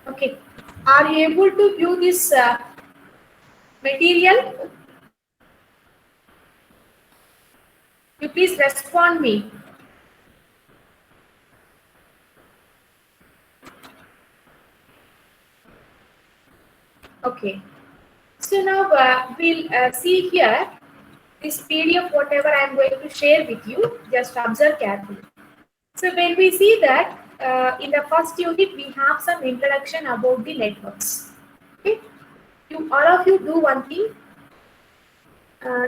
Okay. Are you able to view this material? You please respond me. Okay. So now we'll see here this PDF whatever I am going to share with you. Just observe carefully. So when we see that in the first unit we have some introduction about the networks. Okay. All of you do one thing. Uh,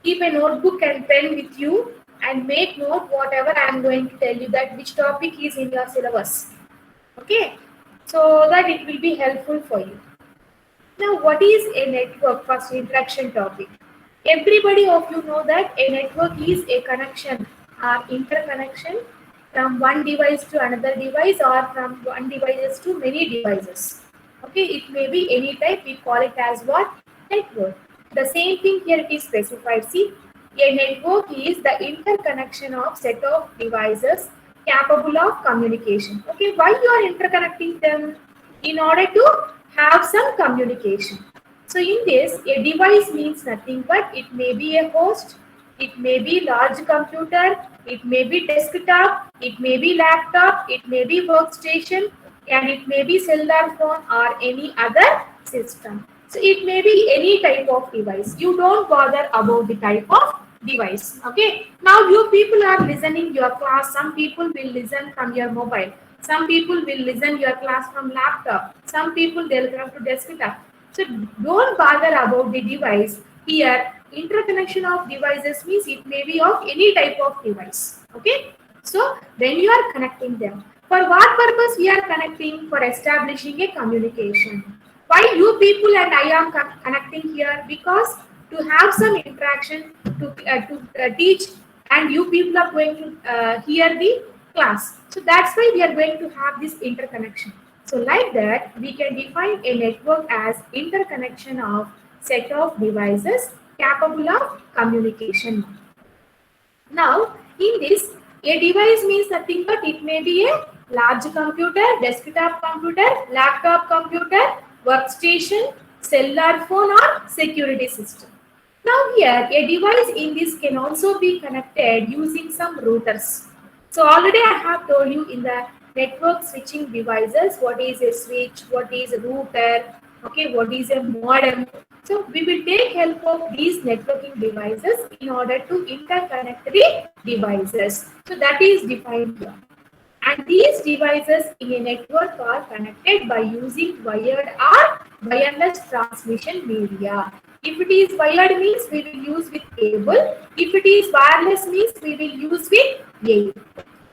Keep a notebook and pen with you and make note whatever I am going to tell you, that which topic is in your syllabus. Okay, so that it will be helpful for you. Now, what is a network? First introduction topic. Everybody of you know that a network is a connection or interconnection from one device to another device, or from one device to many devices. Okay, it may be any type. We call it as what? Network. The same thing here it is specified. See, a network is the interconnection of set of devices capable of communication. Okay, why you are interconnecting them? In order to have some communication. So in this, a device means nothing but it may be a host, it may be large computer, it may be desktop, it may be laptop, it may be workstation, and it may be cellular phone or any other system. So it may be any type of device. You don't bother about the type of device. Okay. Now you people are listening your class. Some people will listen from your mobile. Some people will listen your class from laptop. Some people they'll come to desktop. So don't bother about the device. Here, interconnection of devices means it may be of any type of device. Okay. So when you are connecting them, for what purpose we are connecting? For establishing a communication. Why you people and I am connecting here? Because to have some interaction, to teach, and you people are going to hear the class. So that's why we are going to have this interconnection. So like that, we can define a network as interconnection of set of devices capable of communication. Now, in this, a device means nothing but it may be a large computer, desktop computer, laptop computer, workstation, cellular phone, or security system. Now here, a device in this can also be connected using some routers. So already I have told you in the network switching devices, what is a switch, what is a router, okay, what is a modem. So we will take help of these networking devices in order to interconnect the devices. So that is defined here. And these devices in a network are connected by using wired or wireless transmission media. If it is wired means we will use with cable. If it is wireless means we will use with air.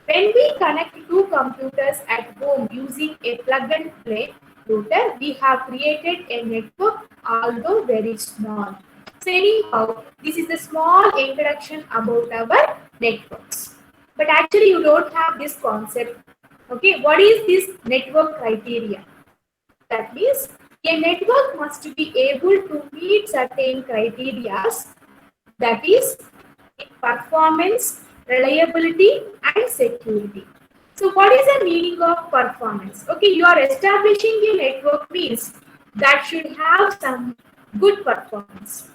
When we connect two computers at home using a plug and play router, we have created a network, although very small. So anyhow, this is a small introduction about our networks. But actually you don't have this concept. Okay, what is this network criteria? That means a network must be able to meet certain criteria, that is performance, reliability, and security. So what is the meaning of performance? Okay, you are establishing a network means that should have some good performance.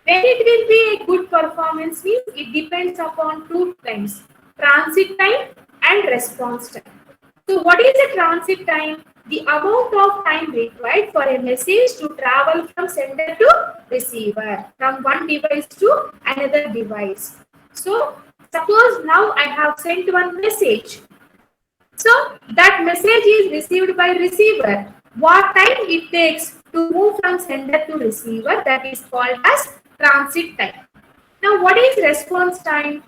When it will be a good performance means it depends upon two times, transit time and response time. So what is the transit time? The amount of time required for a message to travel from sender to receiver, from one device to another device. So suppose now I have sent one message. So that message is received by receiver. What time it takes to move from sender to receiver, that is called as transit time. Now what is response time?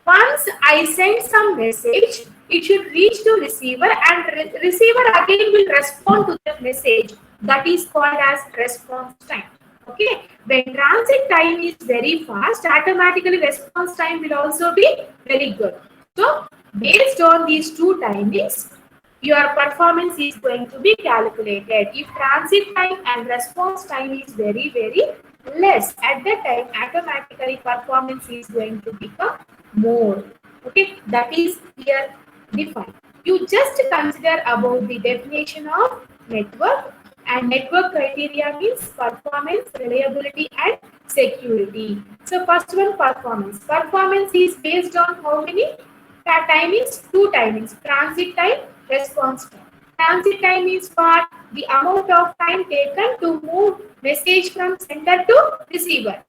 Once I send some message, it should reach to receiver, and receiver again will respond to that message. That is called as response time. Okay. When transit time is very fast, automatically response time will also be very good. So based on these two timings, your performance is going to be calculated. If transit time and response time is very less, at that time automatically performance is going to become more. Okay, that is here defined. you just consider about the definition of network, and network criteria means performance, reliability and security. So first one, performance. Performance is based on how many timings? Two timings, transit time, response time. Transit time is what? The amount of time taken to move message from sender to receiver.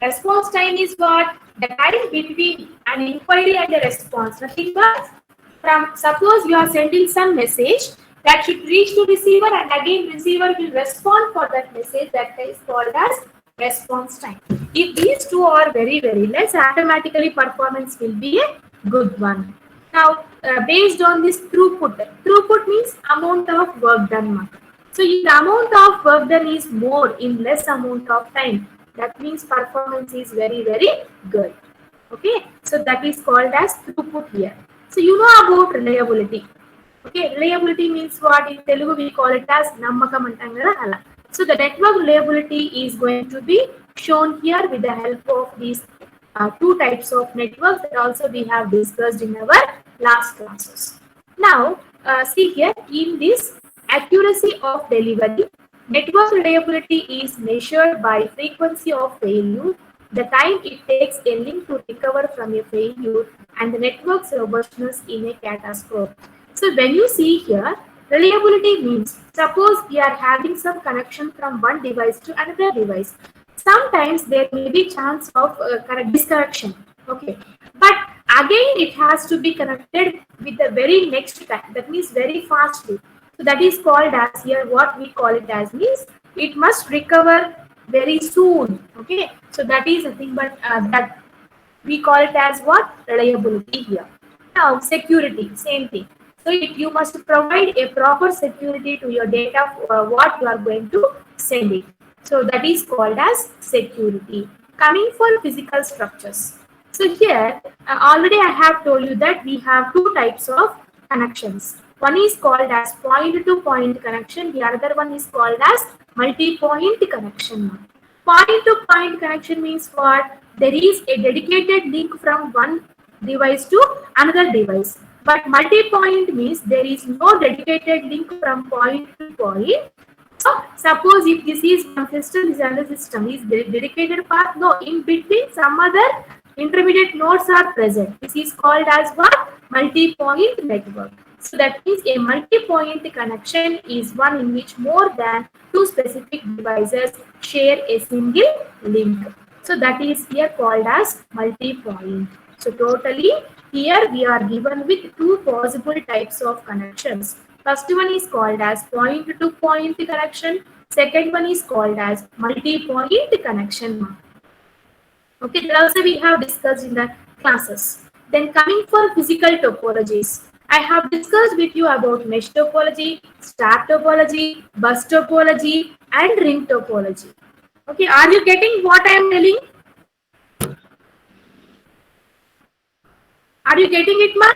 Response time is what? The time between an inquiry and a response. Nothing but from, suppose you are sending some message that should reach to receiver, and again receiver will respond for that message. That is called as response time. If these two are very less, automatically performance will be a good one. Now, based on this throughput means amount of work done. So if the amount of work done is more in less amount of time, that means performance is very good. Okay, so that is called as throughput here. So you know about reliability. Okay, reliability means what? In Telugu we call it as nammakam antam kada ala. So the network reliability is going to be shown here with the help of these two types of networks that also we have discussed in our last classes. Now, see here in this accuracy of delivery, network reliability is measured by frequency of failure, the time it takes a link to recover from a failure, and the network's robustness in a catastrophe. So when you see here, reliability means, suppose we are having some connection from one device to another device. Sometimes there may be chance of disconnection. Okay, but again it has to be connected with the very next time. That means very fastly. So that is called as here, what we call it as means it must recover very soon. Okay, so that is a thing, but that we call it as what? Reliability here. Now security, same thing. So you must provide a proper security to your data, what you are going to send it. So that is called as security. Coming for physical structures. So here already I have told you that we have two types of connections. One is called as point-to-point connection. The other one is called as multi-point connection. Point-to-point connection means what? There is a dedicated link from one device to another device. But multi-point means there is no dedicated link from point to point. So suppose if this is one system, this another system is dedicated path. No, in between some other intermediate nodes are present. This is called as what? Multi-point network. So that means a multi-point connection is one in which more than two specific devices share a single link. So that is here called as multi-point. So totally here we are given with two possible types of connections. First one is called as point-to-point connection. Second one is called as multi-point connection. Okay, that also we have discussed in the classes. Then coming for physical topologies. I have discussed with you about mesh topology, stack topology, bus topology, and ring topology. Okay, are you getting what I am telling? Are you getting it, ma?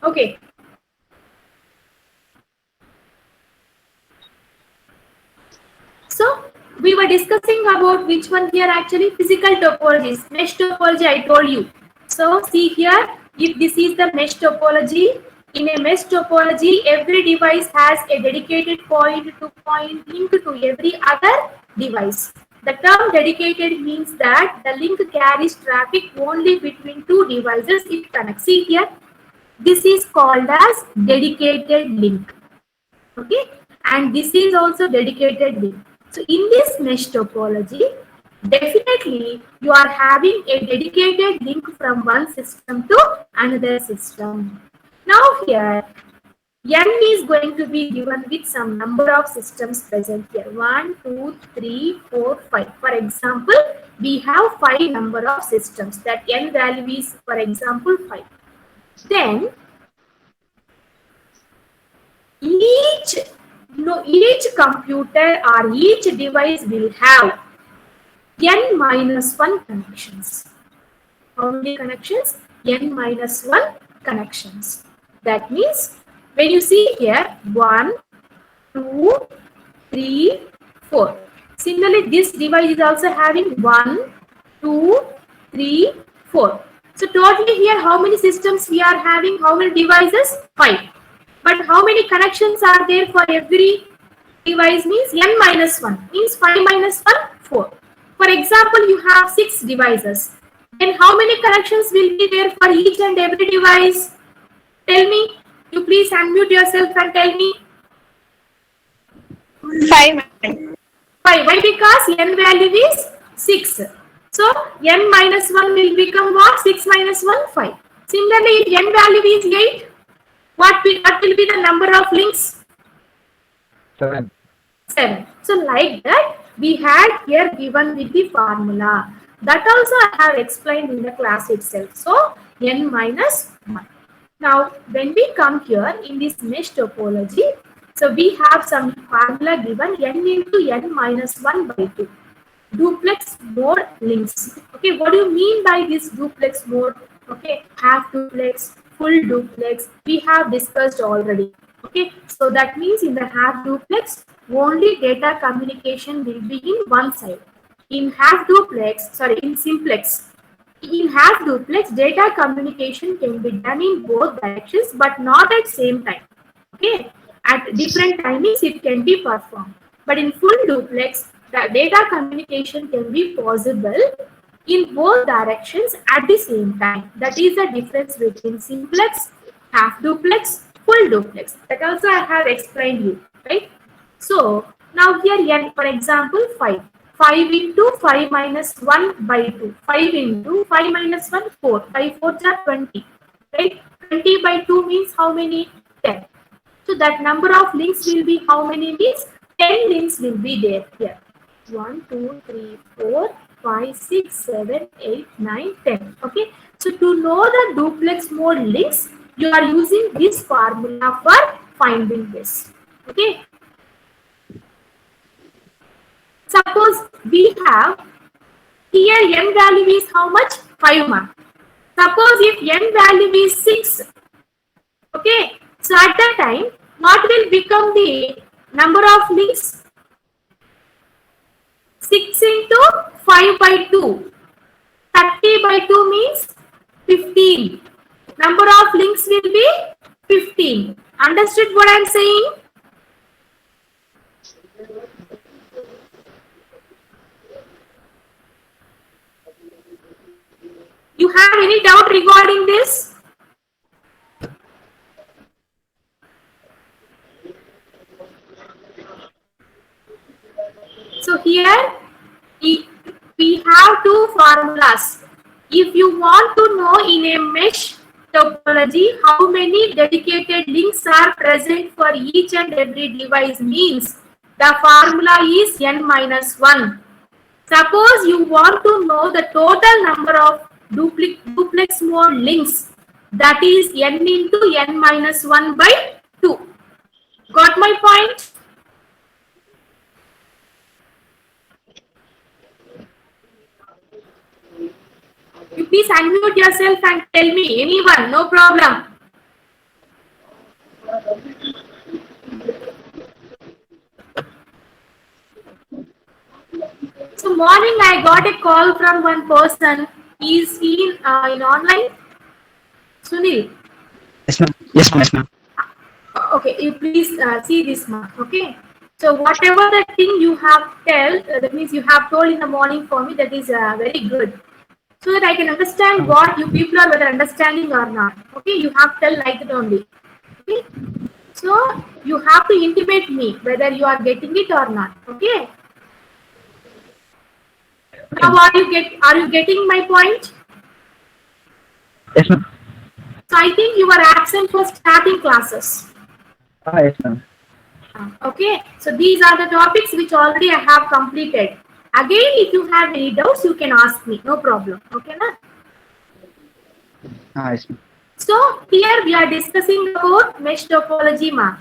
Okay. So we were discussing about which one here actually? Physical topologies. Mesh topology I told you. So see here, if this is the mesh topology, in a mesh topology, every device has a dedicated point-to-point link to every other device. The term dedicated means that the link carries traffic only between two devices it connects. See here, this is called as dedicated link. Okay, and this is also dedicated link. So in this mesh topology, definitely you are having a dedicated link from one system to another system. Now here, N is going to be given with some number of systems present here. 1, 2, 3, 4, 5. For example, we have 5 number of systems. That N value is, for example, 5. Then each computer or each device will have N minus 1 connections. How many connections? N minus 1 connections. That means when you see here 1, 2, 3, 4. Similarly, this device is also having 1, 2, 3, 4. So totally here, how many systems we are having? How many devices? 5. But how many connections are there for every device? Means n minus 1. Means 5 minus 1, 4. For example, you have 6 devices. Then how many connections will be there for each and every device? Tell me. You please unmute yourself and tell me. 5. 5. Why? Because n value is 6. So n minus 1 will become what? 6 minus 1, 5. Similarly, if n value is 8, what will be the number of links? 7. 7. So like that, we had here given with the formula. That also I have explained in the class itself. So n minus 1. Now, when we come here in this mesh topology, so we have some formula given n into n minus 1 by 2. Duplex mode links. Okay, what do you mean by this duplex mode? Okay, half duplex, full duplex, we have discussed already. Okay, so that means in the half duplex, only data communication will be in one side. In half duplex, sorry, in simplex, in half duplex, data communication can be done in both directions, but not at same time. Okay, at different timings it can be performed. But in full duplex, the data communication can be possible in both directions at the same time. That is the difference between simplex, half duplex, full duplex. That also I have explained you, right? So now here n, for example, 5. 5 into 5 minus 1 by 2. 5 into 5 minus 1, 4. 5 4s are 20. Right? 20 by 2 means how many? 10. So that number of links will be how many links? 10 links will be there here. 1, 2, 3, 4, 5, 6, 7, 8, 9, 10. Okay. So to know the duplex mode links, you are using this formula for finding this. Okay. Suppose we have here n value is how much? 5 mark. Suppose if n value is 6. Okay. So at that time, what will become the number of links? 6 into 5 by 2. 30 by 2 means 15. Number of links will be 15. Understood what I am saying? You have any doubt regarding this? So here we have two formulas. If you want to know in a mesh topology how many dedicated links are present for each and every device means the formula is n minus 1. Suppose you want to know the total number of duplex mode links, that is n into n minus 1 by 2. Got my point? You please unmute yourself and tell me, anyone, no problem. So morning I got a call from one person. Is he in online? Sunil. Yes, ma'am. Yes, ma'am. Yes, ma'am. Okay, you please see this mark. Okay. So whatever the thing you have that means you have told in the morning for me, that is very good. So that I can understand what you people are whether understanding or not. Okay, you have to tell like that only. Okay. So you have to intimate me whether you are getting it or not. Okay. Now are you getting my point? Yes, ma'am. So I think you are absent for starting classes. Yes, ma'am. Okay. So these are the topics which already I have completed. Again, if you have any doubts, you can ask me. No problem. Okay, na? Yes, ma'am. So here we are discussing about mesh topology map.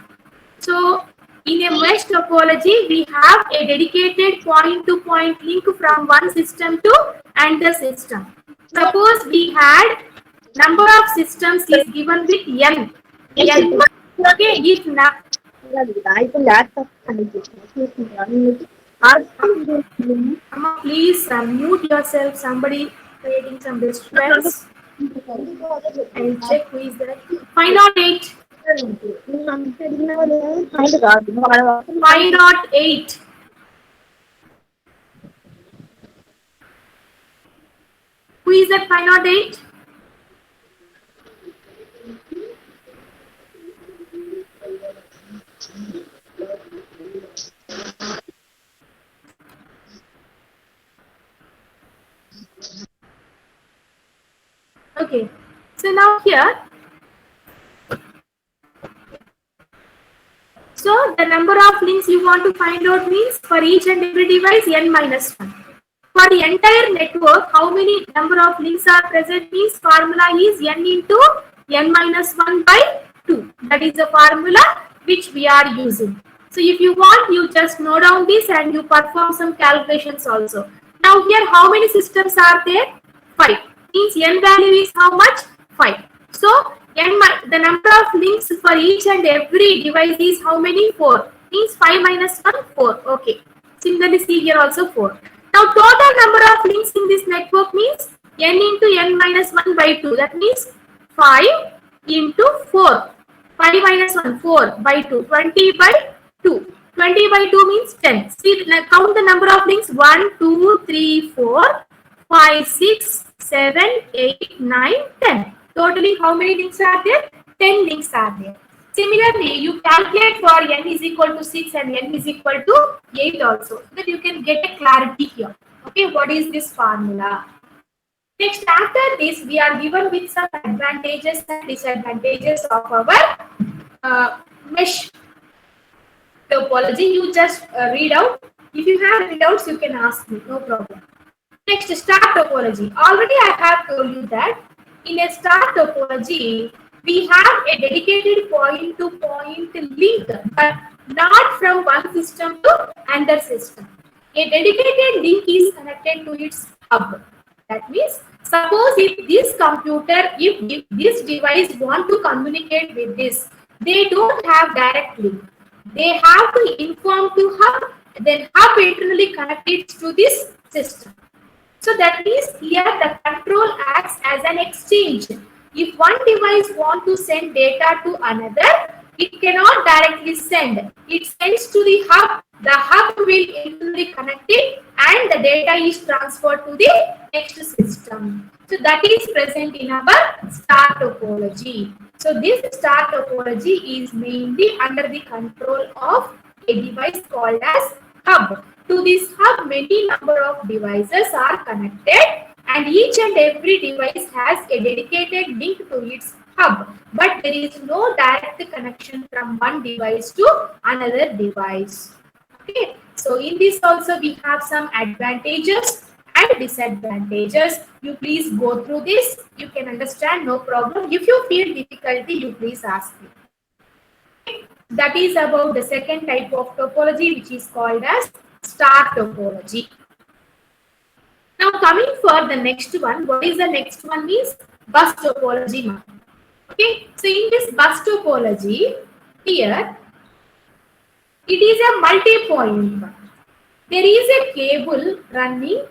So in a mesh topology, we have a dedicated point-to-point link from one system to another system. Suppose we had number of systems is given with n. N. Okay, if not. Amma, please mute yourself. Somebody creating some disturbance. I'll check who is that. 508. 508. Who is that 508? Okay. So now here, so the number of links you want to find out means for each and every device n minus 1. For the entire network, how many number of links are present means formula is n into n minus 1 by 2. That is the formula which we are using. So if you want, you just note down this and you perform some calculations also. Now here, how many systems are there? 5. Means n value is how much? 5. So the number of links for each and every device is how many? 4. Means 5 minus 1, 4. Okay. Similarly, see here also 4. Now total number of links in this network means n into n minus 1 by 2. That means 5 into 4. 5 minus 1, 4 by 2. 20 by 2. 20 by 2 means 10. See, count the number of links. 1, 2, 3, 4, 5, 6, 7, 8, 9, 10. Totally how many links are there? 10 links are there. Similarly, you calculate for n is equal to 6 and n is equal to 8 also, so that you can get a clarity here. Okay, what is this formula? Next, after this, we are given with some advantages and disadvantages of our mesh topology. You just read out. If you have any doubts, you can ask me, no problem. Next, star topology. Already I have told you that in a star topology, we have a dedicated point-to-point link, but not from one system to another system. A dedicated link is connected to its hub. That means, suppose if this computer, if this device want to communicate with this, they don't have direct link. They have to inform to hub, then hub internally connects to this system. So that means here the control acts as an exchange. If one device wants to send data to another, it cannot directly send. It sends to the hub. The hub will internally connect it and the data is transferred to the next system. So that is present in our star topology. So this star topology is mainly under the control of a device called as hub. To this hub, many number of devices are connected and each and every device has a dedicated link to its hub. But there is no direct connection from one device to another device. Okay. So in this also we have some advantages and disadvantages. You please go through this. You can understand, no problem. If you feel difficulty, you please ask me. Okay. That is about the second type of topology, which is called as star topology. Now coming for the next one, what is the next one means bus topology. Okay, so in this bus topology, here it is a multi-point one. There is a cable running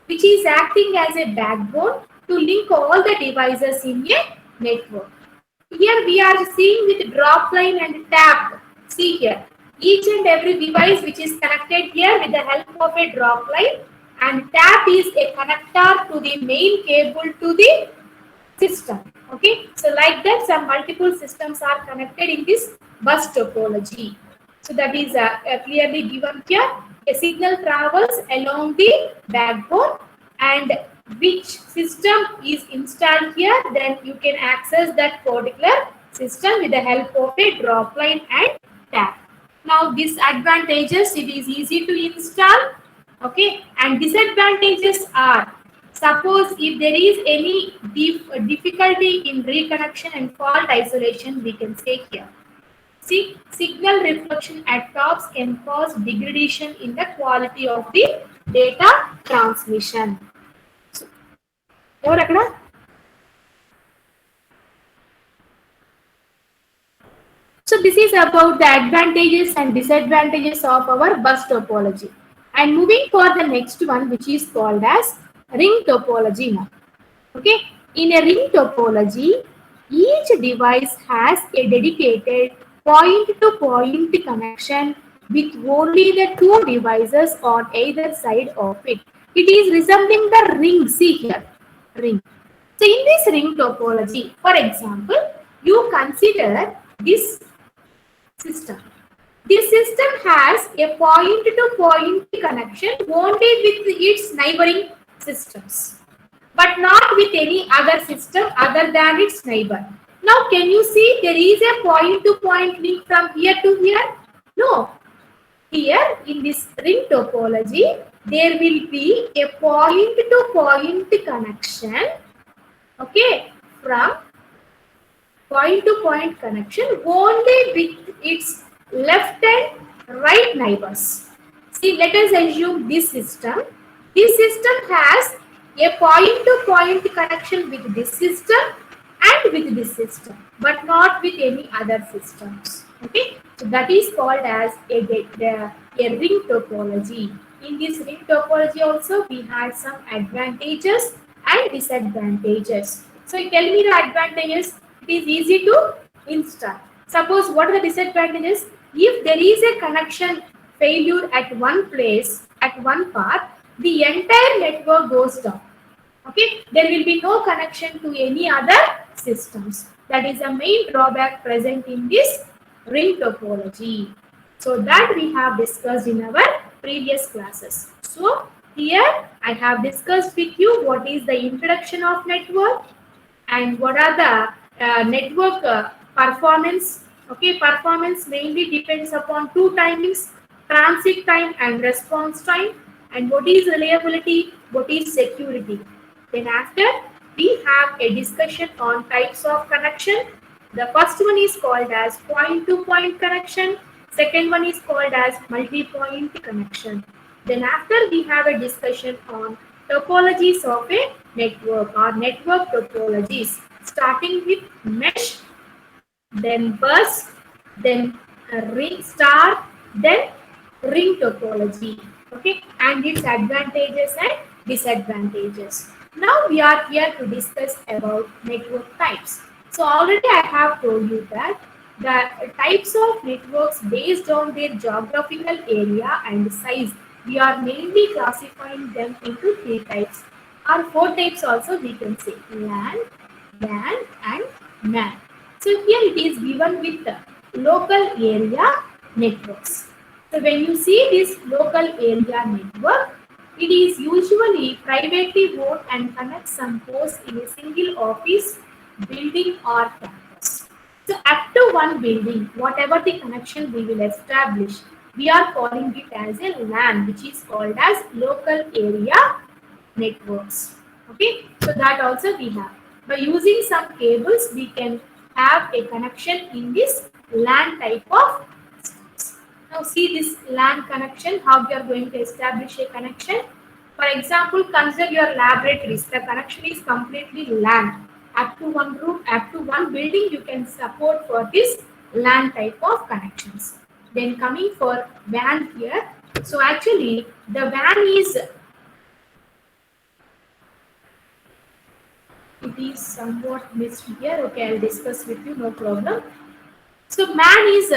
which is acting as a backbone to link all the devices in a network. Here we are seeing with drop line and tap. See here, each and every device which is connected here with the help of a drop line, and tap is a connector to the main cable to the system. Okay, so like that some multiple systems are connected in this bus topology. So that is clearly given here. A signal travels along the backbone and which system is installed here, then you can access that particular system with the help of a drop line and tap. Now disadvantages, it is easy to install. Okay, and disadvantages are, suppose if there is any difficulty in reconnection and fault isolation, we can say here. See, signal reflection at tops can cause degradation in the quality of the data transmission. So this is about the advantages and disadvantages of our bus topology. And moving for the next one, which is called as ring topology now. Okay, in a ring topology, each device has a dedicated point-to-point connection with only the two devices on either side of it. It is resembling the ring. See here, ring. So in this ring topology, for example, you consider this system. This system has a point-to-point connection only with its neighboring systems, but not with any other system other than its neighbor. Now, can you see there is a point-to-point link from here to here? No. Here in this ring topology, there will be a point-to-point connection, okay, from point-to-point connection only with its left and right neighbors. See, let us assume this system. This system has a point-to-point connection with this system and with this system, but not with any other systems. Okay, so that is called as a ring topology. In this ring topology also we have some advantages and disadvantages. So tell me the advantages. It is easy to install. Suppose what are the disadvantages? If there is a connection failure at one place, at one path, the entire network goes down. Okay, there will be no connection to any other systems. That is a main drawback present in this ring topology. So that we have discussed in our previous classes. So here I have discussed with you what is the introduction of network and what are the network performance. Okay, performance mainly depends upon two timings, transit time and response time, and what is reliability, what is security. Then after we have a discussion on types of connection. The first one is called as point-to-point connection. Second one is called as multi-point connection. Then after we have a discussion on topologies of a network or network topologies, starting with mesh, then bus, then ring star, then ring topology. Okay, and its advantages and disadvantages. Now we are here to discuss about network types. So already I have told you that the types of networks based on their geographical area and size, we are mainly classifying them into three types or four types also we can say: LAN, WAN and MAN. So here it is given with the local area networks. So when you see this local area network, it is usually privately owned and connects some hosts in a single office, building or campus. So up to one building, whatever the connection we will establish, we are calling it as a LAN, which is called as local area networks. Okay, so that also we have. By using some cables, we can have a connection in this LAN type of systems. Now see this LAN connection, how we are going to establish a connection. For example, consider your laboratories. The connection is completely LAN. Up to one room, up to one building, you can support for this LAN type of connections. Then coming for WAN here. So actually, the WAN is, it is somewhat missed here. Okay, I'll discuss with you, no problem. So MAN is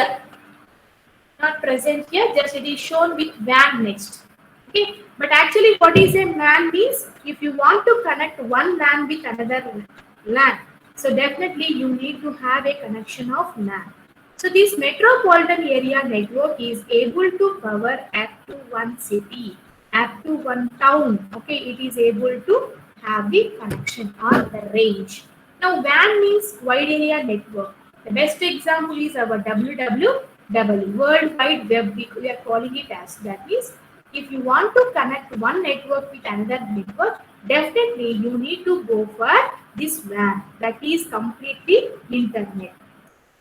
not present here, just it is shown with WAN next. Okay, but actually what is a MAN means, if you want to connect one LAN with another LAN, so definitely you need to have a connection of LAN. So this metropolitan area network is able to cover up to one city, up to one town. Okay, it is able to have the connection or the range. Now WAN means wide area network. The best example is our WWW, World Wide Web, we are calling it as. That means if you want to connect one network with another network, definitely you need to go for this WAN, that is completely internet.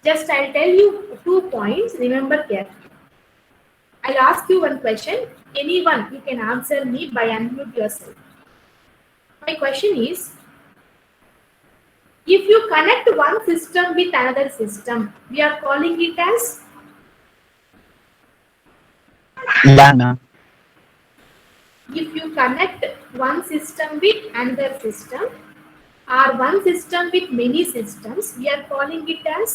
Just I'll tell you 2 points, remember carefully. I'll ask you one question. Anyone, you can answer me by unmute yourself. My question is, if you connect one system with another system, we are calling it as LAN, ma'am. if you connect one system with another system, or one system with many systems, we are calling it as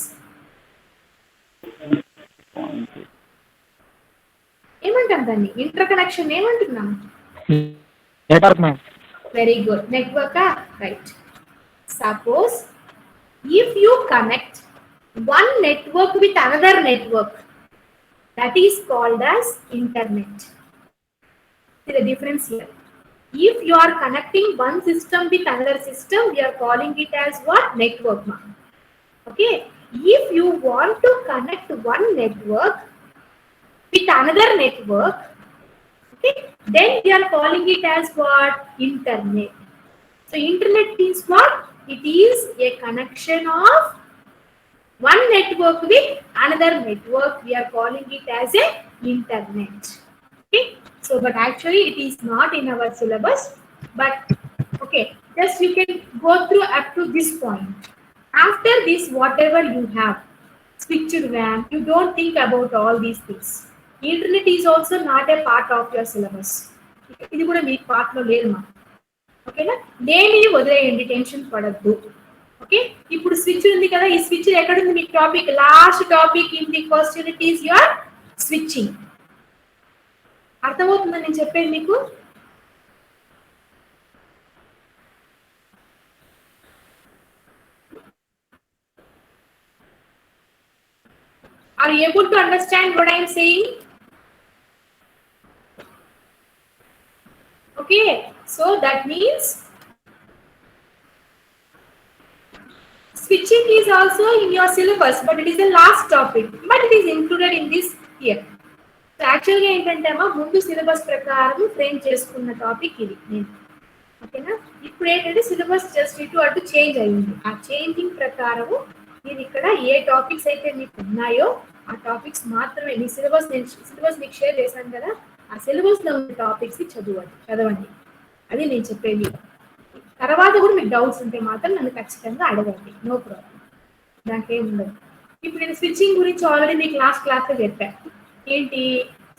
ఏమంటాం దాన్ని interconnection ఏమంటున్నాం network ma'am very good network right suppose if you connect one network with another network, that is called as internet. See the difference here. If you are connecting one system with another system, we are calling it as what? Network. Okay. If you want to connect one network with another network, okay, then we are calling it as what? Internet. So internet means what? It is a connection of one network with another network. We are calling it as a internet. Okay. So but actually it is not in our syllabus, but okay, just you can go through up to this point. After this, whatever you have, switched WAN, you don't think about all these things. Internet is also not a part of your syllabus. ఇది కూడా మీ part లో లేదు మా ఓకేనా దేనిని వదిలేయండి tension పడద్దు okay ఇప్పుడు స్విచ్ ఉంది కదా ఈ స్విచ్ ఎక్కడ ఉంది మీ topic last topic in the first unit is your switching అర్థమవుతుందని నేను చెప్పేది మీకు Are you able to understand what I am saying? Okay, so that means switching is also in your syllabus, but it is the last topic, but it is included in this here. So actually ఏంటంటే అమ్మా ముందు syllabus ప్రకారం frame చేసుకున్న topic ఇది నేను ఓకేనా ఇప్పుడు ఏంటంటే సిలబస్ జస్ట్ ఇటు అటు చేంజ్ అయింది ఆ చేంజింగ్ ప్రకారము నేను ఇక్కడ ఏ టాపిక్స్ అయితే మీకు ఉన్నాయో ఆ టాపిక్స్ మాత్రమే మీ సిలబస్ నేను సిలబస్ మీకు షేర్ చేశాను కదా ఆ సిలబస్లో ఉన్న టాపిక్స్ చదవండి అది నేను చెప్పేది తర్వాత కూడా మీకు డౌట్స్ ఉంటే మాత్రం నన్ను ఖచ్చితంగా అడగండి నో ప్రాబ్లం దానికి ఏమి ఉండదు ఇప్పుడు నేను స్విచ్చింగ్ గురించి ఆల్రెడీ మీకు లాస్ట్ క్లాస్లో చెప్పాను ఏంటి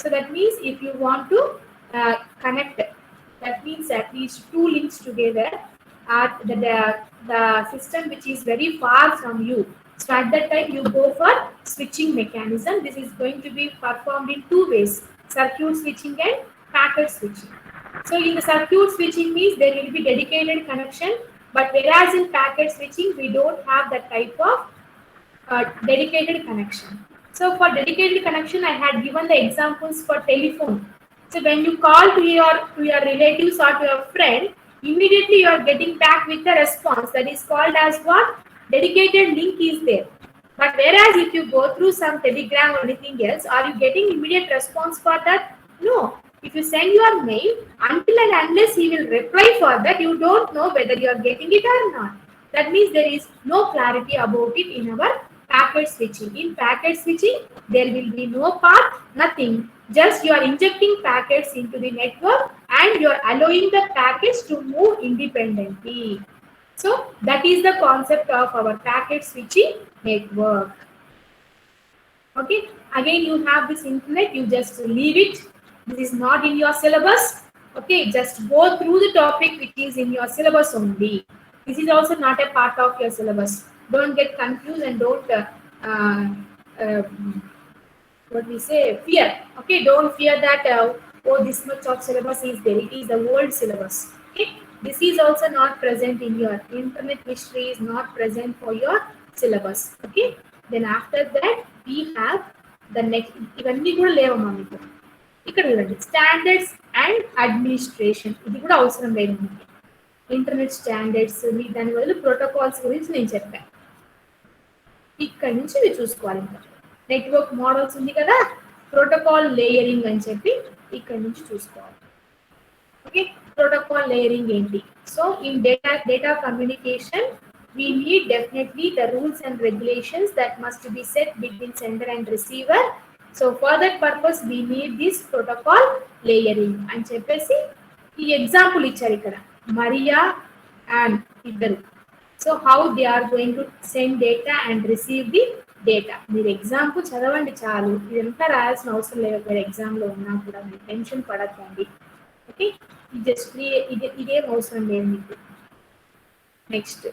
so that means if you want to connect that means at least two links together at the system which is very far from you. So at that time you go for switching mechanism. This is going to be performed in two ways, circuit switching and packet switching. So in the circuit switching means there will be dedicated connection, but whereas in packet switching we don't have that type of dedicated connection. So for dedicated connection I had given the examples for telephone. So when you call to your relatives or to your friend, immediately you are getting back with a response that is called as what? Dedicated link is there. But whereas if you go through some telegram or anything else, are you getting immediate response for that? No. If you send your mail, until and unless he will reply for that, you don't know whether you are getting it or not. That means there is no clarity about it in our packet switching. In packet switching, there will be no path, nothing. Just you are injecting packets into the network and you are allowing the packets to move independently. So that is the concept of our packet switching network. Okay, again you have this internet, you just leave it. This is not in your syllabus. Okay, just go through the topic which is in your syllabus only. This is also not a part of your syllabus. Don't get confused and don't what we say fear. Okay, don't fear that oh this much of syllabus is there. It is the old syllabus. Okay, this is also not present in your internet history, is not present for your syllabus. Okay, then after that we have the next ఇవన్నీ కూడా లేవమ్మా మీకు ఇక్కడ చూడండి standards and administration ఇది కూడా అవసరం లేదు మీకు ఇంటర్నెట్ స్టాండర్డ్స్ మీ దాని వల్ల ప్రోటోకాల్స్ గురించి నేను చెప్పాను ఇక్కడ నుంచి మీరు చూసుకోవాలి ఇంకా నెట్వర్క్ మోడల్స్ ఉంది కదా ప్రోటోకాల్ లేయరింగ్ అని చెప్పి ఇక్కడ నుంచి చూసుకోవాలి ఓకే ప్రోటోకాల్ లేయరింగ్ ఏంటి so in data communication we need definitely the rules and regulations that must be set between sender and receiver. So for that purpose we need this protocol layering అని చెప్పేసి ఈ example ఇచ్చారు ఇక్కడ Maria and ఇద్దరు so how they are going to send data and receive the data మీరు example చదవండి చాలు ఇదంతా రాయాల్సిన అవసరం లేదు మీరు ఎగ్జామ్లో ఉన్నా కూడా మీరు టెన్షన్ పడద్దండి ఓకే జస్ట్ ఇదేం అవసరం లేదు మీకు next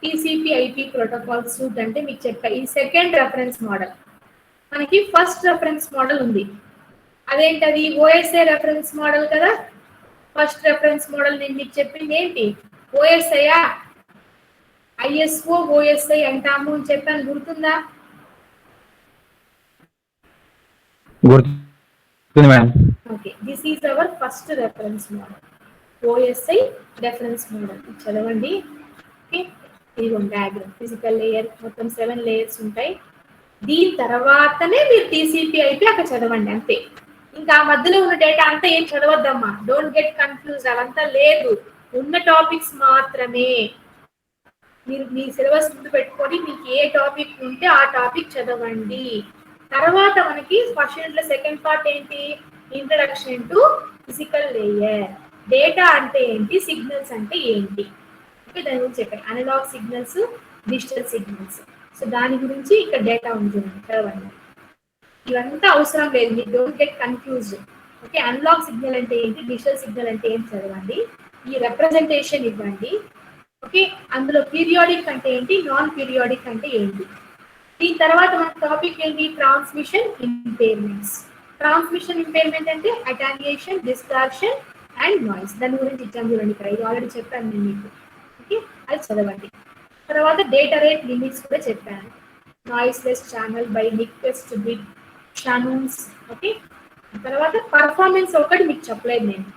TCP IP protocol suit అంటే మీకు చెప్పా ఈ సెకండ్ రెఫరెన్స్ మోడల్. మనకి ఫస్ట్ రెఫరెన్స్ మోడల్ ఉంది, అదేంటది ఓఎస్ఐ రెఫరెన్స్ మోడల్ కదా. ఫస్ట్ రెఫరెన్స్ మోడల్ నేను మీకు చెప్పింది ఏంటి, ఓఎస్ఐయా ఐఎస్ఓ ఓఎస్ఐ అంటాము అని చెప్పాను, గుర్తుందా? గుర్తుంది madam. Okay, this is our first reference model, OSI reference model. చదవండి. ఓకే, ఇదిగోండి డయాగ్రామ్, ఫిజికల్ లేయర్ మొత్తం 7 లేయర్స్ ఉంటాయి. దీని తర్వాతనే మీరు టీసీపీ అయితే అక్కడ చదవండి అంతే. ఇంకా ఆ మధ్యలో ఉన్న డేటా అంతా ఏం చదవద్దమ్మా, డోంట్ గెట్ కన్ఫ్యూజ్, అవంతా లేదు, ఉన్న టాపిక్స్ మాత్రమే. మీరు మీ సిలబస్ ముందు పెట్టుకొని మీకు ఏ టాపిక్ ఉంటే ఆ టాపిక్ చదవండి. తర్వాత మనకి ఫస్ట్ యూనిట్లో సెకండ్ పార్ట్ ఏంటి, introduction to physical layer. Data అంటే ఏంటి, సిగ్నల్స్ అంటే ఏంటి, ఓకే దాని గురించి చెప్పాను. Analogue signals, digital signals. So దాని గురించి ఇక్కడ డేటా ఉంటుంది చదవండి. ఇవంతా అవసరం లేదు, మీరు don't get confused. Okay, analogue signal అంటే ఏంటి, డిజిటల్ సిగ్నల్ అంటే ఏంటి చదవండి. ఈ రిప్రజెంటేషన్ ఇవ్వండి. ఓకే, అందులో పీరియాడిక్ అంటే ఏంటి, నాన్ పీరియాడిక్ అంటే ఏంటి. దీని తర్వాత మన టాపిక్ ఏంటి, ట్రాన్స్మిషన్ ఇంపైర్మెంట్స్. ట్రాన్స్మిషన్ ఇంపైర్మెంట్ అంటే అటాన్యుయేషన్, డిస్టార్షన్ అండ్ నాయిస్. దాని గురించి ఇచ్చాను చూడండి ఇక్కడ, ఇది ఆల్రెడీ చెప్పాను నేను మీకు. ఓకే, అది చదవండి. తర్వాత డేటా రేట్ లిమిట్స్ కూడా చెప్పాను. Noiseless channel by Nyquist bit Shannon's. Okay, తర్వాత పర్ఫార్మెన్స్ ఒకటి మీకు చెప్పలేదు నేను,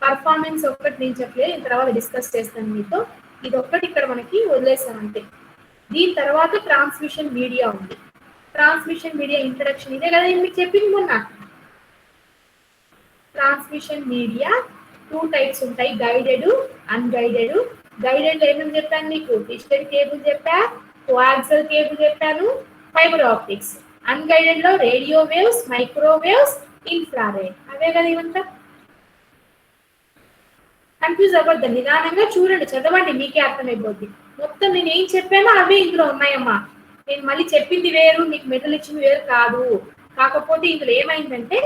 పర్ఫార్మెన్స్ ఒకటి నేను చెప్పలేదు, తర్వాత డిస్కస్ చేస్తాను మీతో. ఇది ఒక్కటి ఇక్కడ మనకి వదిలేసాను అంతే. దీని తర్వాత ట్రాన్స్మిషన్ మీడియా ఉంది. ట్రాన్స్మిషన్ మీడియా ఇంట్రడక్షన్ ఇదే కదా మీకు చెప్పింది మొన్న. ట్రాన్స్మిషన్ మీడియా 2 టైప్స్ ఉంటాయి, గైడెడ్, అన్గైడెడ్. గైడెడ్ ఏమని చెప్పాను మీకు, డిజిటల్ కేబుల్ చెప్పా, కోయాక్సియల్ కేబుల్ చెప్పాను, ఫైబర్ ఆప్టిక్స్. అన్గైడెడ్ లో రేడియో వేవ్స్, మైక్రోవేవ్స్, ఇన్ఫ్రారెడ్. అవే కదా ఇవంతా. కన్ఫ్యూజ్ అవ్వద్దు, నిదానంగా చూడండి, చదవండి, మీకే అర్థమైపోద్ది. మొత్తం నేను ఏం చెప్పానో అవే ఇందులో ఉన్నాయమ్మా. నేను మళ్ళీ చెప్పింది వేరు, మీకు మెటల్ ఇచ్చింది వేరు కాదు. కాకపోతే ఇందులో ఏమైందంటే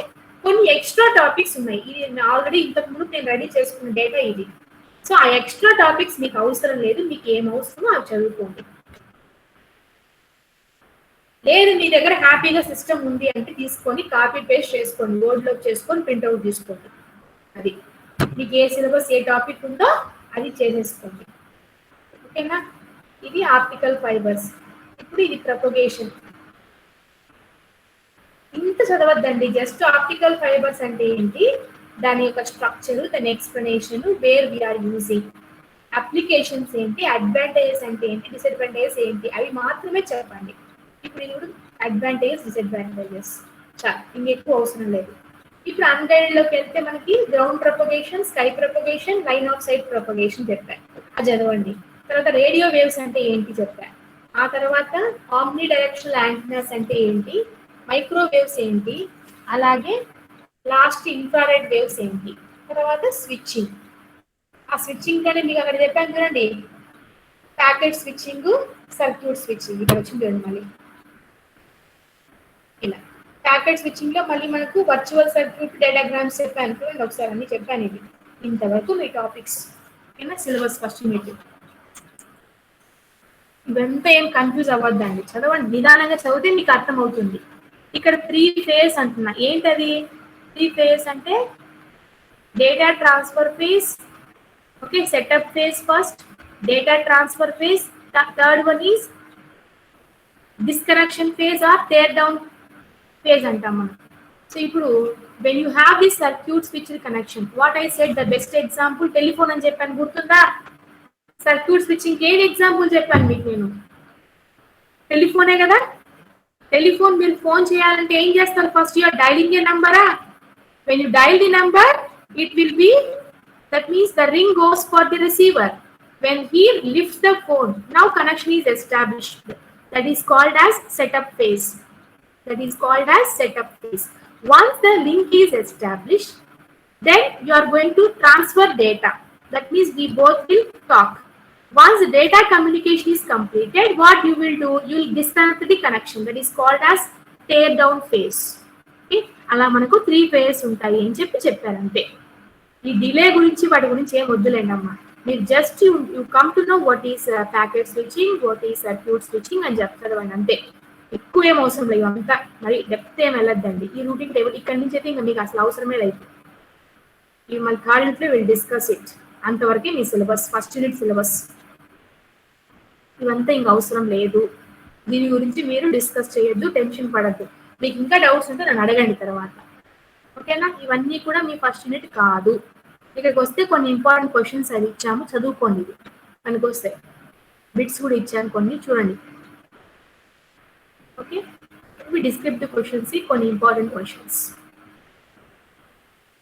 కొన్ని ఎక్స్ట్రా టాపిక్స్ ఉన్నాయి. ఇది ఆల్రెడీ ఇంతకు ముందు నేను రెడీ చేసుకున్న డేటా ఇది. సో ఆ ఎక్స్ట్రా టాపిక్స్ మీకు అవసరం లేదు, మీకు ఏం అవసరమో అవి చదువుకోండి. లేదు మీ దగ్గర హ్యాపీగా సిస్టమ్ ఉంది అంటే తీసుకొని కాపీ పేస్ట్ చేసుకోండి, బోర్డులో చేసుకొని ప్రింట్అవుట్ తీసుకోండి. అది మీకు ఏ సిలబస్ ఏ టాపిక్ ఉందో అది చేసేసుకోండి. ఓకేనా, ఇది ఆప్టికల్ ఫైబర్స్. ఇప్పుడు ఇది ప్రొపగేషన్. ఇంత చదవద్దండి, జస్ట్ ఆప్టికల్ ఫైబర్స్ అంటే ఏంటి, దాని యొక్క స్ట్రక్చర్, దాని explanation, where we are using, applications ఏంటి, అడ్వాంటేజెస్ అంటే ఏంటి, డిసడ్వాంటేజెస్ ఏంటి, అవి మాత్రమే చెప్పండి. ఇప్పుడు ఇది అడ్వాంటేజెస్, డిసడ్వాంటేజెస్ చాలు, ఇంకెక్కువ అవసరం లేదు. ఇప్పుడు అన్గైడెడ్లోకి వెళ్తే మనకి ground propagation, sky propagation, line of sight propagation చెప్పాను, అది చదవండి. తర్వాత రేడియో వేవ్స్ అంటే ఏంటి చెప్పాను. ఆ తర్వాత ఆమ్ని డైరెక్షనల్ యాంటెనాస్ అంటే ఏంటి, మైక్రోవేవ్స్ ఏంటి, అలాగే లాస్ట్ ఇన్ఫ్రారెడ్ వేవ్స్ ఏంటి, తర్వాత స్విచ్చింగ్. ఆ స్విచ్చింగ్ కానీ మీకు అక్కడ చెప్పాను చూడండి, ప్యాకెట్ స్విచ్చింగ్, సర్క్యూట్ స్విచ్చింగ్. ఇక్కడ వచ్చింది చూడండి మళ్ళీ ఇలా. ప్యాకెట్ స్విచ్చింగ్ లో మళ్ళీ మనకు వర్చువల్ సర్క్యూట్ డయాగ్రామ్స్ చెప్పాను చూడండి, ఒకసారి అన్ని చెప్పాను. ఇది ఇంతవరకు మీ టాపిక్స్. ఓకేనా, సిలబస్ ఫస్ట్ యూనిట్. ఇవంతా ఏం కన్ఫ్యూజ్ అవ్వద్దండి, చదవండి, నిదానంగా చదివితే మీకు అర్థమవుతుంది. ఇక్కడ 3 ఫేజ్ అంటున్నా, ఏంటది 3 ఫేజ్ అంటే data transfer phase, okay, setup phase first, data transfer phase, third one is disconnection phase or tear down phase అంటాం మనం. సో ఇప్పుడు when you have this circuit switch connection, what I said the best example telephone అని చెప్పాను, గుర్తుందా? Circuit switching ఏది example చెప్పాను మీకు నేను, టెలిఫోనే కదా. టెలిఫోన్ మీరు ఫోన్ చేయాలంటే ఏం చేస్తారు, ఫస్ట్ యూఆర్ డైలింగ్ ఏ నంబరా. When you dial the number it will be, that means the ring goes for the receiver. When he lifts the phone, now connection is established. That is called as setup phase. That is called as setup phase. Once the link is established, then you are going to transfer data. That means we both will talk. Once the data communication is completed, what you will do? You will disconnect the connection. That is called as tear down phase. Okay? అలా మనకు 3 phases ఉంటాయి అని చెప్పారు అంతే. ఈ delay గురించి వాటి గురించి ఏం వద్దులేండి అమ్మా. మీరు just you come to know what is packet switching, what is circuit switching అని చెప్తారు అని అంతే. ఎక్కువ ఏం అవసరం లేదు, అంతా మరి డెప్త్ ఏం వెళ్ళొద్దండి. ఈ రూటింగ్ టేబుల్ ఇక్కడి నుంచి అయితే ఇంకా మీకు అసలు అవసరమే లేదు. ఈ మళ్ళీ థర్డ్ యూనిట్లో విల్ డిస్కస్ ఇట్. అంతవరకే మీ సిలబస్, ఫస్ట్ యూనిట్ సిలబస్. ఇవంతా ఇంకా అవసరం లేదు, దీని గురించి మీరు డిస్కస్ చేయొద్దు, టెన్షన్ పడద్దు. మీకు ఇంకా డౌట్స్ ఉంటే నన్ను అడగండి తర్వాత, ఓకేనా? ఇవన్నీ కూడా మీ ఫస్ట్ యూనిట్ కాదు. ఇక్కడికి వస్తే కొన్ని ఇంపార్టెంట్ క్వశ్చన్స్ అది ఇచ్చాము, చదువుకోండి. మనకు వస్తే బిట్స్ కూడా ఇచ్చాను కొన్ని, చూడండి. ఓకే, ఇవి డిస్క్రిప్టివ్ క్వశ్చన్స్, కొన్ని important questions.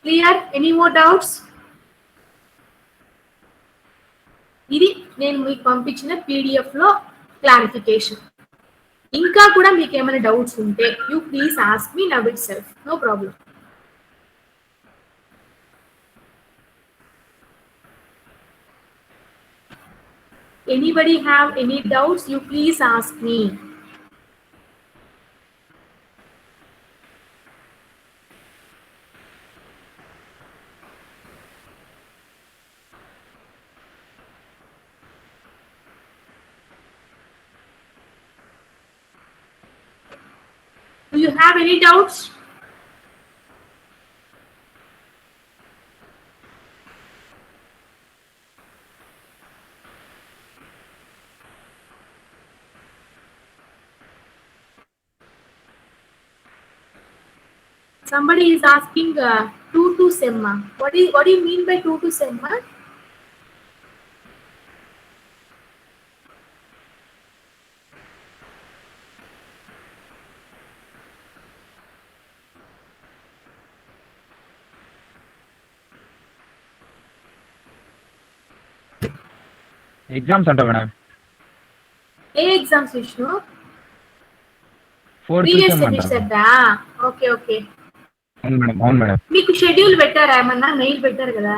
Clear? Any more doubts? ఇది నేను మీకు పంపించిన పీడిఎఫ్లో క్లారిఫికేషన్. ఇంకా కూడా మీకు ఏమైనా డౌట్స్ ఉంటే you please ask me now itself, no problem. Anybody have any doubts? You please ask me. Do you have any doubts? Somebody is asking 2 to semma. What do you mean by 2 to semma? Exams అంట madam. ఏ exams Vishnu? 4 previous semester దా? Okay okay. అవును madam, అవును madam. మీకు schedule పెట్టారా ఏమన్నా? Mail పెట్టారు కదా,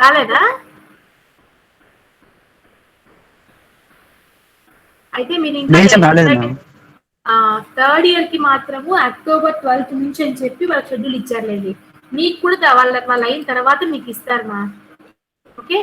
రాలేదా? అయితే మీరు ఇంకా థర్డ్ ఇయర్ కి మాత్రము అక్టోబర్ 12th నుంచి అని చెప్పి వాళ్ళ షెడ్యూల్ ఇచ్చారులేండి. మీకు కూడా వాళ్ళ అయిన తర్వాత మీకు ఇస్తారు మా. Okay,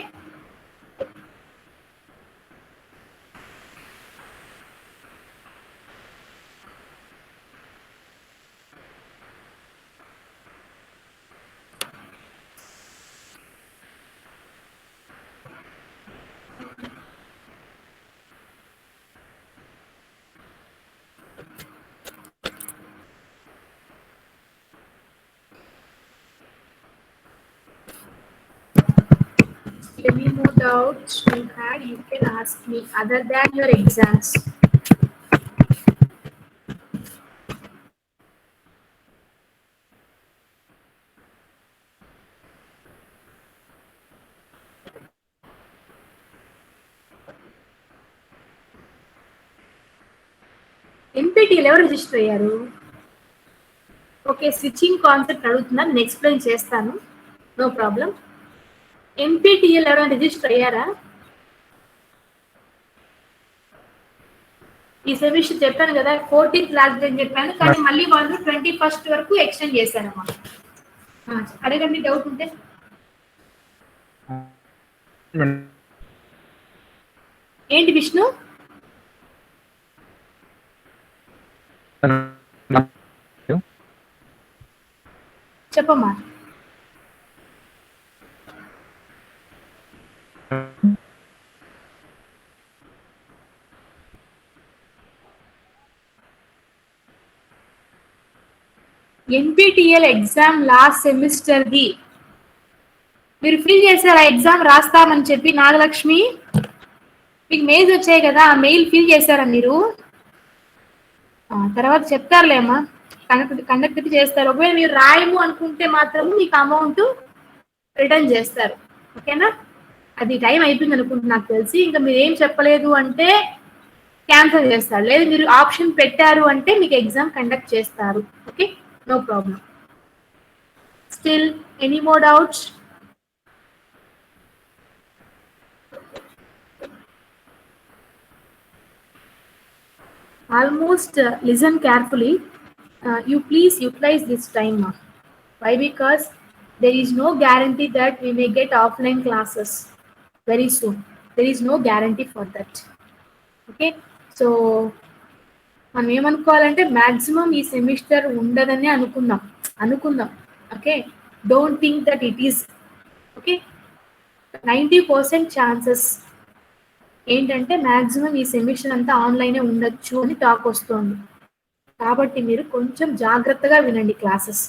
any more doubts you had, you can ask me other than your exams. ఎంపీటీలో ఎవరు రిజిస్టర్ అయ్యారు? ఓకే, స్విచ్చింగ్ కాన్సెప్ట్ అడుగుతున్నారు, నేను ఎక్స్ప్లెయిన్ చేస్తాను, నో ప్రాబ్లం. ఎంపీటీఎల్ ఎవరైనా రిజిస్టర్ అయ్యారా? ఈ సెమిస్టర్ చెప్పాను కదా 14th లాస్ట్ డేట్ చెప్పాను, కానీ మళ్ళీ వాళ్ళు 21st వరకు ఎక్స్టెండ్ చేశారమ్మా. అడగండి డౌట్ ఉంటే. ఏంటి విష్ణు? చెప్పమ్మా. NPTEL exam last semester the మీరు ఫిల్ చేశారా? ఎగ్జామ్ రాస్తామని చెప్పి నాగలక్ష్మి మీకు మెయిల్స్ వచ్చాయి కదా, ఆ మెయిల్ ఫిల్ చేశారా మీరు? తర్వాత చెప్తారులేమ్మా, కండక్ట్ చేస్తారు. ఒకవేళ మీరు రాయము అనుకుంటే మాత్రం మీకు అమౌంట్ రిటర్న్ చేస్తారు, ఓకేనా? అది టైం అయిపోయింది అనుకుంటున్నా నాకు తెలిసి. ఇంకా మీరు ఏం చెప్పలేదు అంటే క్యాన్సిల్ చేస్తారు, లేదు మీరు ఆప్షన్ పెట్టారు అంటే మీకు ఎగ్జామ్ కండక్ట్ చేస్తారు. Okay, no problem. Still, any more doubts? Almost listen carefully. You please utilize this time. Why? Because There is no guarantee that we may get offline classes very soon. There is no guarantee for that. Okay, so మనం ఏమనుకోవాలంటే maximum ఈ semester ఉండదని అనుకుందాం. Okay, don't think that it is. Okay, 90% chances ఏంటంటే maximum ఈ semester అంతా ఆన్లైనే ఉండొచ్చు అని talk వస్తుంది. కాబట్టి మీరు కొంచెం జాగ్రత్తగా వినండి క్లాసెస్.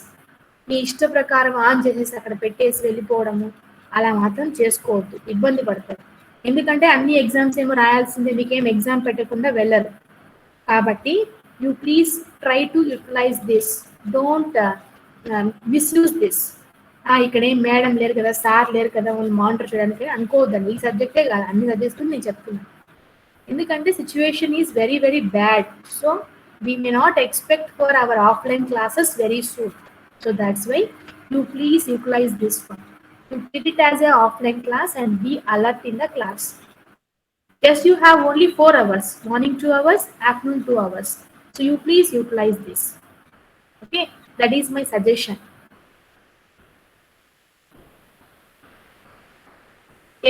మీ ఇష్ట ప్రకారం ఆన్ చేసేసి అక్కడ పెట్టేసి వెళ్ళిపోవడము అలా మాత్రం చేసుకోవద్దు, ఇబ్బంది పడతారు. ఎందుకంటే అన్ని ఎగ్జామ్స్ ఏమో రాయాల్సిందే, మీకేం ఎగ్జామ్ పెట్టకుండా వెళ్ళరు. కాబట్టి you please try to utilise this, don't misuse this. ఇక్కడ ఏం మేడం లేరు కదా, సార్ లేరు కదా, వాళ్ళు మానిటర్ చేయడానికి అనుకోవద్దండి. ఈ సబ్జెక్టే కాదు, అన్ని సబ్జెక్ట్స్ నేను చెప్తున్నాను. ఎందుకంటే situation is very very bad. So we may not expect for our offline classes very soon. So that's why you please utilize this one. You treat it as a offline class and be alert in the class. Yes, you have only 4 hours, morning 2 hours, afternoon 2 hours. So you please utilize this. Okay, that is my suggestion.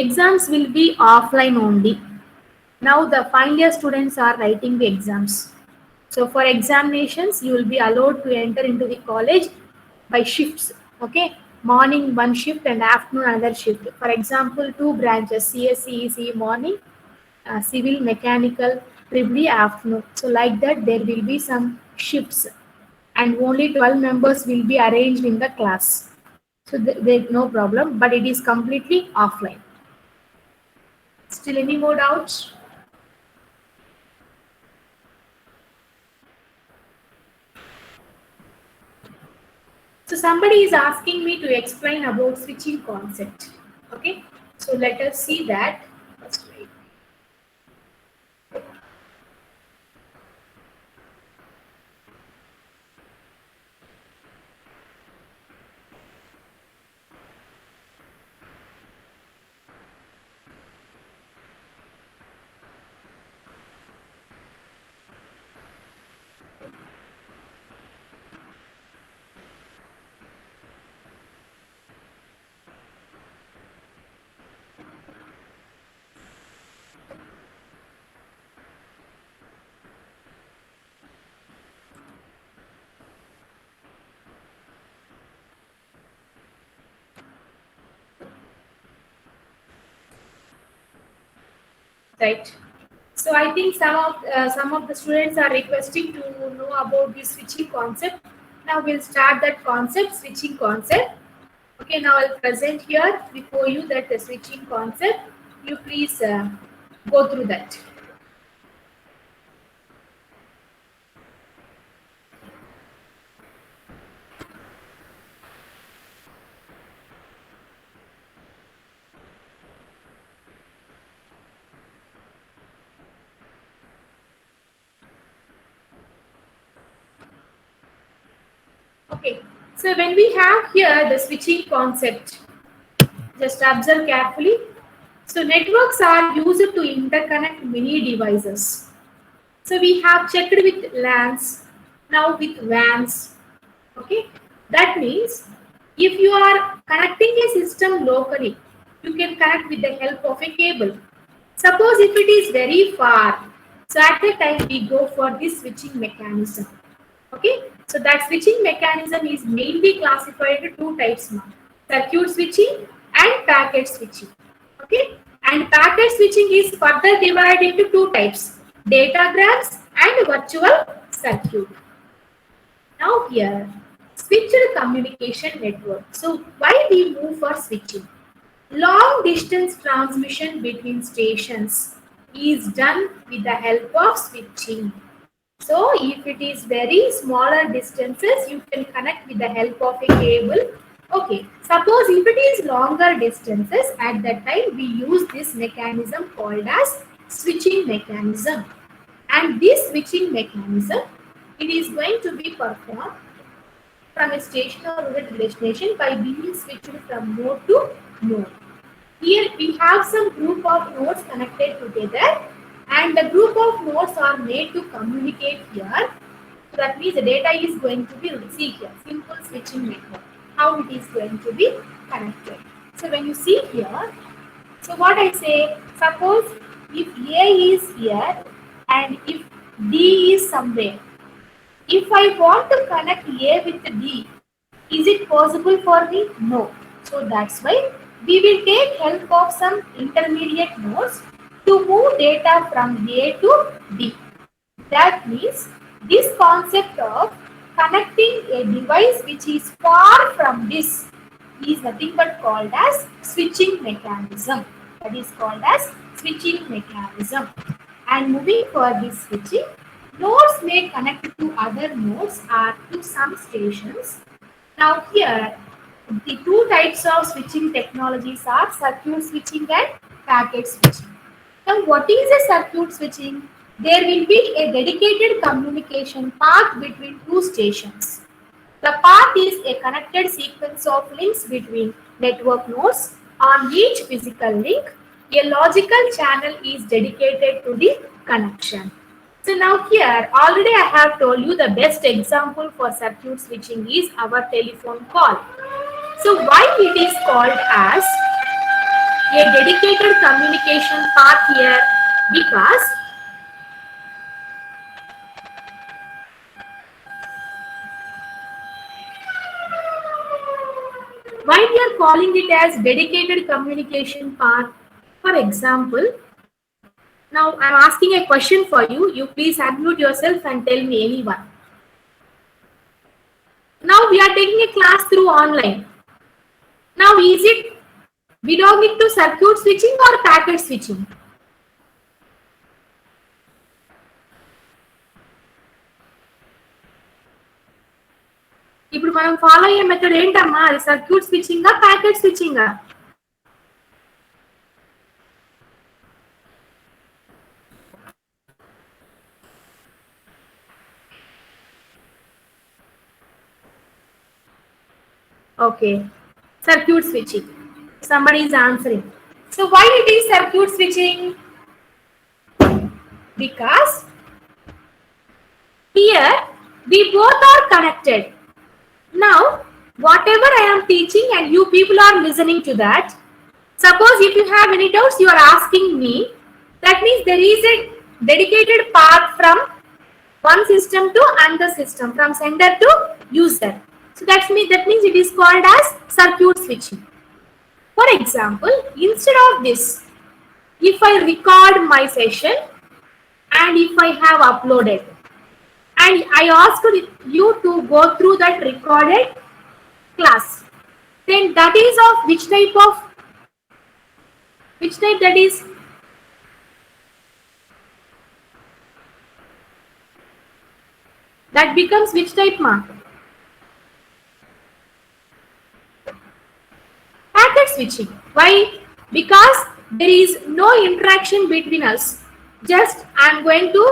Exams will be offline only. Now the final year students are writing the exams. So for examinations, you will be allowed to enter into the college by shifts. Okay, morning one shift and afternoon another shift. For example, 2 branches, CS, CEC morning, civil, mechanical, triple afternoon. So like that, there will be some shifts, and only 12 members will be arranged in the class. So there is no problem, but it is completely offline. Still any more doubts? So somebody is asking me to explain about switching concept. Okay, so let us see that. First, wait. Right. So I think some of the students are requesting to know about the switching concept. Now we'll start that concept, switching concept. Okay, now I'll present here before you that the switching concept. You please go through that. Okay, so when we have here the switching concept, just observe carefully. So networks are used to interconnect many devices. So we have checked with LANs, now with WANs. Okay, that means if you are connecting a system locally, you can connect with the help of a cable. Suppose if it is very far, so at that time we go for this switching mechanism. Okay, so that switching mechanism is mainly classified into 2 types now: circuit switching and packet switching. Okay, and packet switching is further divided into 2 types: datagrams and virtual circuit. Now here, switched communication network. So why we move for switching? Long distance transmission between stations is done with the help of switching. So if it is very smaller distances, you can connect with the help of a cable. Okay, suppose if it is longer distances, at that time we use this mechanism called as switching mechanism. And this switching mechanism, it is going to be performed from a station or a destination by being switched from node to node. Here we have some group of nodes connected together, and the group of nodes are made to communicate here. So that means the data is going to be received here. Simple switching network. how it is going to be connected. So when you see here, so what I say, suppose if A is here and if D is somewhere, if I want to connect A with D, is it possible for me? No. So that's why we will take help of some intermediate nodes to move data from A to D. That means this concept of connecting a device which is far from this is nothing but called as switching mechanism. That is called as switching mechanism. And moving for this switching, nodes may connect to other nodes or to some stations. Now here, the two types of switching technologies are circuit switching and packet switching. Now what is a circuit switching? There will be a dedicated communication path between two stations. The path is a connected sequence of links between network nodes. On each physical link, a logical channel is dedicated to the connection. So now here, already I have told you the best example for circuit switching is our telephone call. So why it is called as a dedicated communication path here? Because why we are calling it as dedicated communication path? For example, now I am asking a question for you. You please unmute yourself and tell me anyone. Now we are taking a class through online. Now is it belonging to circuit switching or packet switching? ఇప్పుడు మనం follow అయ్యే method ఏంటమ్మా? అది circuit switching packet switching? Okay, circuit switching. Somebody is answering. So why it is circuit switching? Because here we both are connected. Now whatever I am teaching and you people are listening to that, suppose if you have any doubts you are asking me, that means there is a dedicated path from one system to another system, from sender to user. So that means it is called as circuit switching. For example, instead of this, if I record my session and if I have uploaded and I asked you to go through that recorded class, then that is of which type that is? That becomes which type, ma? Packet switching. Why? Because there is no interaction between us. Just I am going to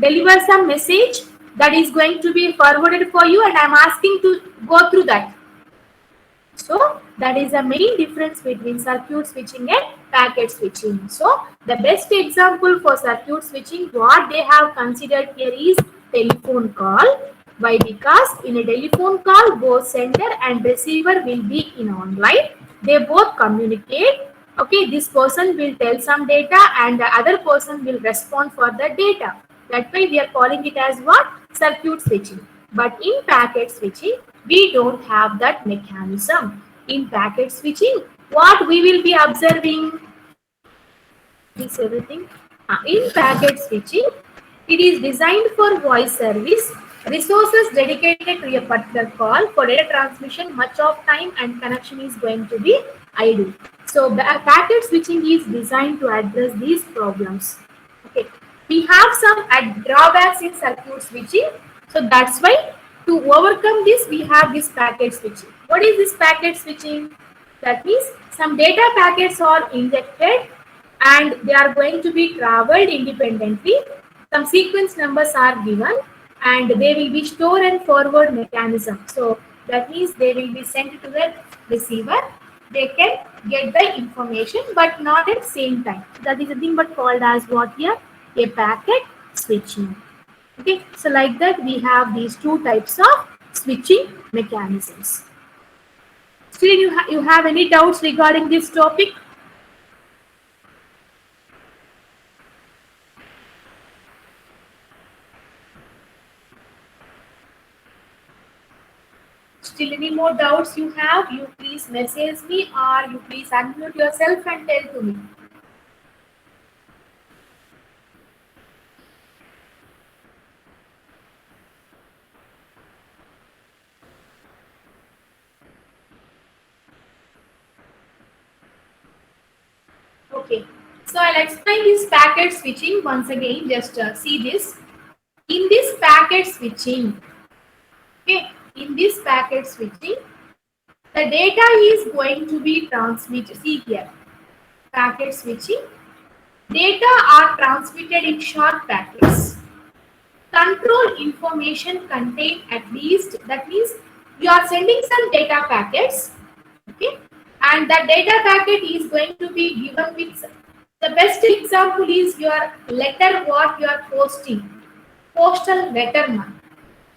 deliver some message that is going to be forwarded for you and I am asking to go through that. So that is the main difference between circuit switching and packet switching. So the best example for circuit switching, what they have considered here is telephone call. Why? Because in a telephone call, both sender and receiver will be in online. They both communicate. Okay, this person will tell some data and the other person will respond for the data. That way we are calling it as what? Circuit switching. But in packet switching, we don't have that mechanism. In packet switching, what we will be observing? Is everything? In packet switching, it is designed for voice service. Resources dedicated to a particular call for data transmission, much of time and connection is going to be idle. So packet switching is designed to address these problems. Okay, we have some drawbacks in circuit switching. So that's why to overcome this, we have this packet switching. What is this packet switching? That means some data packets are injected and they are going to be traveled independently. Some sequence numbers are given and they will be store and forward mechanism. So that means they will be sent to the receiver. They can get the information but not at same time. That is a thing but called as what here? A packet switching. Okay, so like that we have these two types of switching mechanisms. Still, you have any doubts regarding this topic? Still, any more doubts you have? You please message me or you please unmute yourself and tell to me. Okay, so I'll explain this packet switching once again. Just see this. In this packet switching, okay, in this packet switching, the data is going to be transmitted. See here, packet switching. Data are transmitted in short packets. Control information contained at least, that means you are sending some data packets, okay, and that data packet is going to be given with, the best example is your letter what you are posting, postal letter now.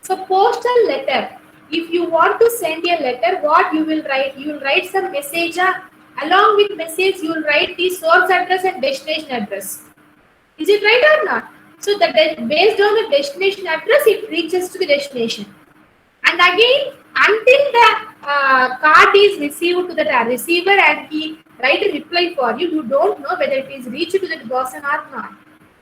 So postal letter, if you want to send a letter, what you will write? You will write some message, along with message you will write the source address and destination address. Is it right or not? So that based on the destination address, it reaches to the destination. And again, until the card is received to the receiver and he write a reply for you, you don't know whether it is reached to the person or not.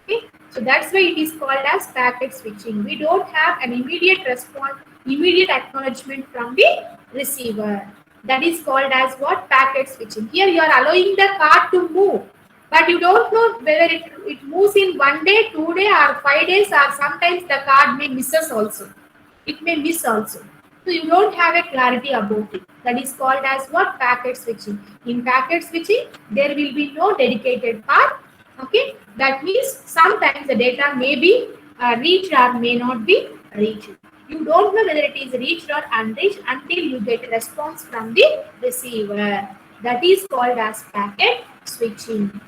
Okay, so that's why it is called as packet switching. We don't have an immediate response, immediate acknowledgement from the receiver. That is called as what? Packet switching. Here you are allowing the card to move, but you don't know whether it moves in 1 day, 2 days, or 5 days, or sometimes the card may misses also. It may miss also. So you don't have a clarity about it. That is called as what? Packet switching. In packet switching, there will be no dedicated path. Okay, that means sometimes the data may be reached or may not be reached. You don't know whether it is reached or unreached until you get a response from the receiver. That is called as packet switching.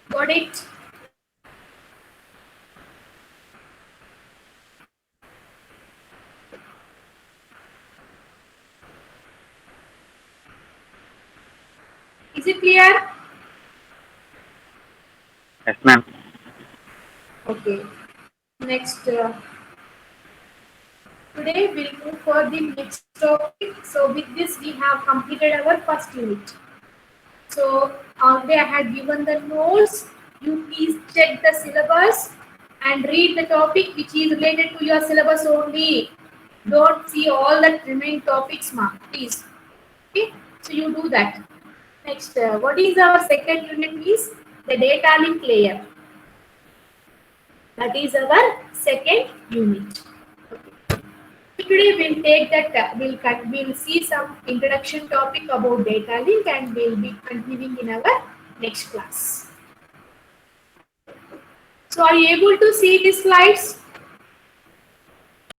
Got it? Is it clear? Yes, ma'am. Okay. Next, today we'll move for the next topic. So with this, we have completed our first unit. So already I had given the notes. You please check the syllabus and read the topic which is related to your syllabus only. Don't see all the remaining topics, ma'am. Please. Okay. So you do that. Next, what is our second unit? Please, the data link layer. That is our second unit. Okay. So today we'll take that. We'll see some introduction topic about data link, and we'll be continuing in our next class. So are you able to see the slides?